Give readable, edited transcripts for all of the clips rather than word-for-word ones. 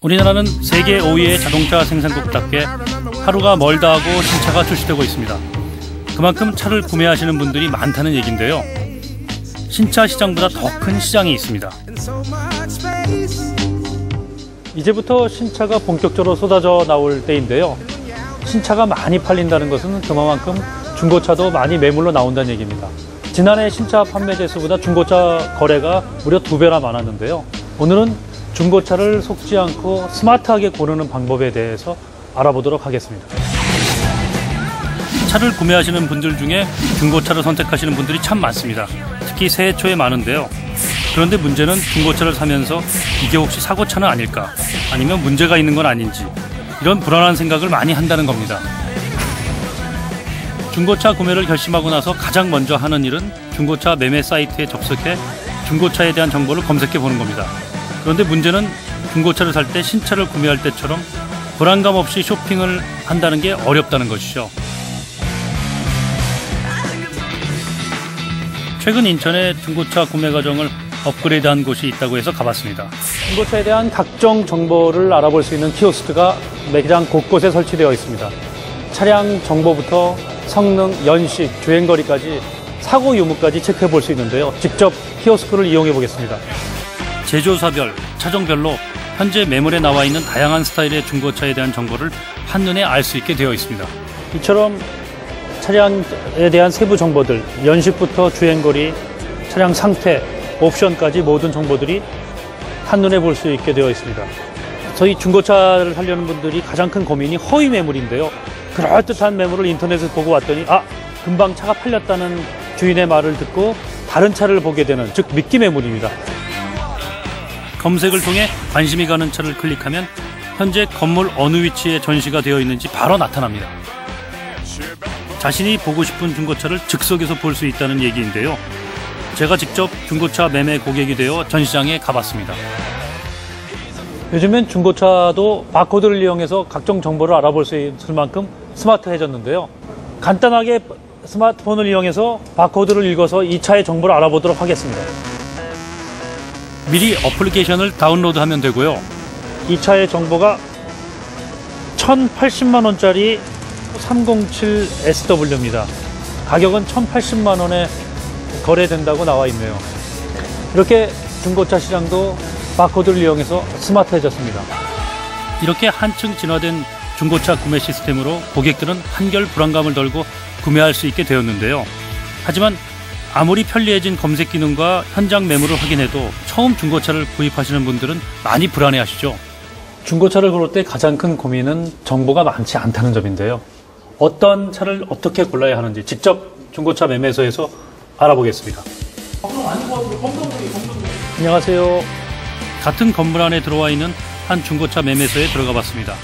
우리나라는 세계 5위의 자동차 생산국답게 하루가 멀다 하고 신차가 출시되고 있습니다. 그만큼 차를 구매하시는 분들이 많다는 얘기인데요. 신차 시장보다 더 큰 시장이 있습니다. 이제부터 신차가 본격적으로 쏟아져 나올 때인데요. 신차가 많이 팔린다는 것은 그만큼 중고차도 많이 매물로 나온다는 얘기입니다. 지난해 신차 판매 대수보다 중고차 거래가 무려 2배나 많았는데요. 오늘은 중고차를 속지 않고 스마트하게 고르는 방법에 대해서 알아보도록 하겠습니다. 차를 구매하시는 분들 중에 중고차를 선택하시는 분들이 참 많습니다. 특히 새해 초에 많은데요. 그런데 문제는 중고차를 사면서 이게 혹시 사고차는 아닐까? 아니면 문제가 있는 건 아닌지 이런 불안한 생각을 많이 한다는 겁니다. 중고차 구매를 결심하고 나서 가장 먼저 하는 일은 중고차 매매 사이트에 접속해 중고차에 대한 정보를 검색해 보는 겁니다. 그런데 문제는 중고차를 살 때 신차를 구매할 때처럼 불안감 없이 쇼핑을 한다는 게 어렵다는 것이죠. 최근 인천에 중고차 구매 과정을 업그레이드한 곳이 있다고 해서 가봤습니다. 중고차에 대한 각종 정보를 알아볼 수 있는 키오스크가 매장 곳곳에 설치되어 있습니다. 차량 정보부터 성능, 연식, 주행거리까지 사고 유무까지 체크해 볼 수 있는데요. 직접 키오스크를 이용해 보겠습니다. 제조사별, 차종별로 현재 매물에 나와 있는 다양한 스타일의 중고차에 대한 정보를 한눈에 알 수 있게 되어 있습니다. 이처럼 차량에 대한 세부 정보들, 연식부터 주행거리, 차량 상태, 옵션까지 모든 정보들이 한눈에 볼 수 있게 되어 있습니다. 저희 중고차를 사려는 분들이 가장 큰 고민이 허위 매물인데요. 그럴듯한 매물을 인터넷에서 보고 왔더니 금방 차가 팔렸다는 주인의 말을 듣고 다른 차를 보게 되는, 즉 미끼 매물입니다. 검색을 통해 관심이 가는 차를 클릭하면 현재 건물 어느 위치에 전시가 되어 있는지 바로 나타납니다. 자신이 보고 싶은 중고차를 즉석에서 볼 수 있다는 얘기인데요. 제가 직접 중고차 매매 고객이 되어 전시장에 가봤습니다. 요즘엔 중고차도 바코드를 이용해서 각종 정보를 알아볼 수 있을 만큼 스마트해졌는데요. 간단하게 스마트폰을 이용해서 바코드를 읽어서 이 차의 정보를 알아보도록 하겠습니다. 미리 어플리케이션을 다운로드하면 되고요. 이 차의 정보가 1,080만 원짜리 307 SW입니다. 가격은 1,080만 원에 거래된다고 나와 있네요. 이렇게 중고차 시장도 바코드를 이용해서 스마트해졌습니다. 이렇게 한층 진화된 중고차 구매 시스템으로 고객들은 한결 불안감을 덜고 구매할 수 있게 되었는데요. 하지만 아무리 편리해진 검색 기능과 현장 매물을 확인해도 처음 중고차를 구입하시는 분들은 많이 불안해하시죠. 중고차를 고를 때 가장 큰 고민은 정보가 많지 않다는 점인데요. 어떤 차를 어떻게 골라야 하는지 직접 중고차 매매소에서 알아보겠습니다. 안녕하세요. 같은 건물 안에 들어와 있는 한 중고차 매매소에 들어가 봤습니다.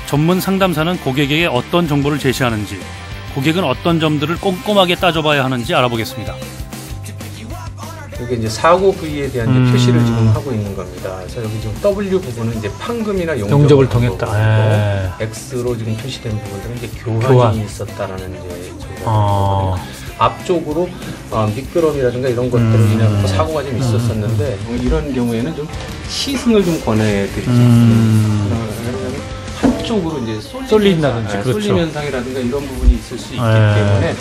전문 상담사는 고객에게 어떤 정보를 제시하는지, 고객은 어떤 점들을 꼼꼼하게 따져봐야 하는지 알아보겠습니다. 여기 이제 사고 부위에 대한 이제 표시를 지금 하고 있는 겁니다. 그래서 여기 지금 W 부분은 이제 판금이나 용접을 통했다. X로 지금 표시된 부분들은 이제 교환이 있었다라는 이제 정보거든요. 앞쪽으로 미끄럼이라든가 이런 것들로 인한 사고가 좀 있었었는데 이런 경우에는 좀 시승을 좀 권해드리죠. 한쪽으로 이제 쏠린다든지 쏠림 현상이라든가 이런 부분이 있을 수 있기 때문에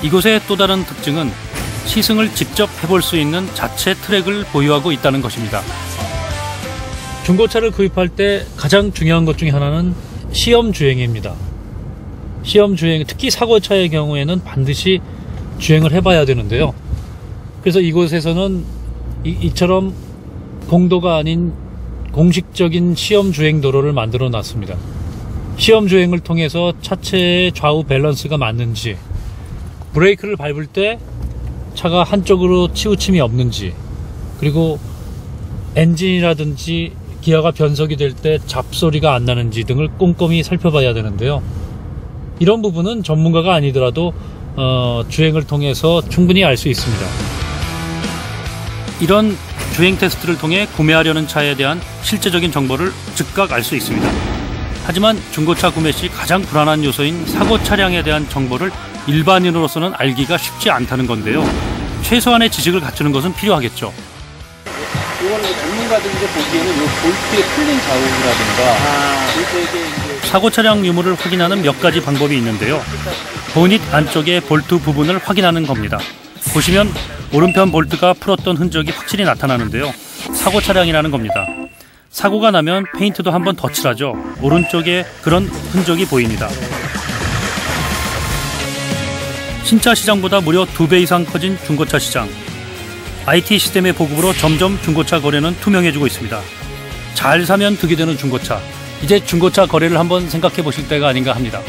이곳의 또 다른 특징은 시승을 직접 해볼 수 있는 자체 트랙을 보유하고 있다는 것입니다. 중고차를 구입할 때 가장 중요한 것 중에 하나는 시험 주행입니다. 시험 주행, 특히 사고차의 경우에는 반드시 주행을 해봐야 되는데요. 그래서 이곳에서는 이처럼 공도가 아닌 공식적인 시험 주행 도로를 만들어 놨습니다. 시험 주행을 통해서 차체의 좌우 밸런스가 맞는지, 브레이크를 밟을 때 차가 한쪽으로 치우침이 없는지, 그리고 엔진이라든지 기어가 변속이 될 때 잡소리가 안 나는지 등을 꼼꼼히 살펴봐야 되는데요. 이런 부분은 전문가가 아니더라도 주행을 통해서 충분히 알 수 있습니다. 이런 주행 테스트를 통해 구매하려는 차에 대한 실제적인 정보를 즉각 알 수 있습니다. 하지만 중고차 구매 시 가장 불안한 요소인 사고 차량에 대한 정보를 일반인으로서는 알기가 쉽지 않다는 건데요. 최소한의 지식을 갖추는 것은 필요하겠죠. 이거는 전문가들이 보기에는 이 볼트의 풀린 자국이라든가 사고 차량 유무를 확인하는 몇 가지 방법이 있는데요. 보닛 안쪽의 볼트 부분을 확인하는 겁니다. 보시면 오른편 볼트가 풀었던 흔적이 확실히 나타나는데요. 사고 차량이라는 겁니다. 사고가 나면 페인트도 한번 더 칠하죠. 오른쪽에 그런 흔적이 보입니다. 신차 시장보다 무려 2배 이상 커진 중고차 시장. IT 시스템의 보급으로 점점 중고차 거래는 투명해지고 있습니다. 잘 사면 득이 되는 중고차. 이제 중고차 거래를 한번 생각해 보실 때가 아닌가 합니다.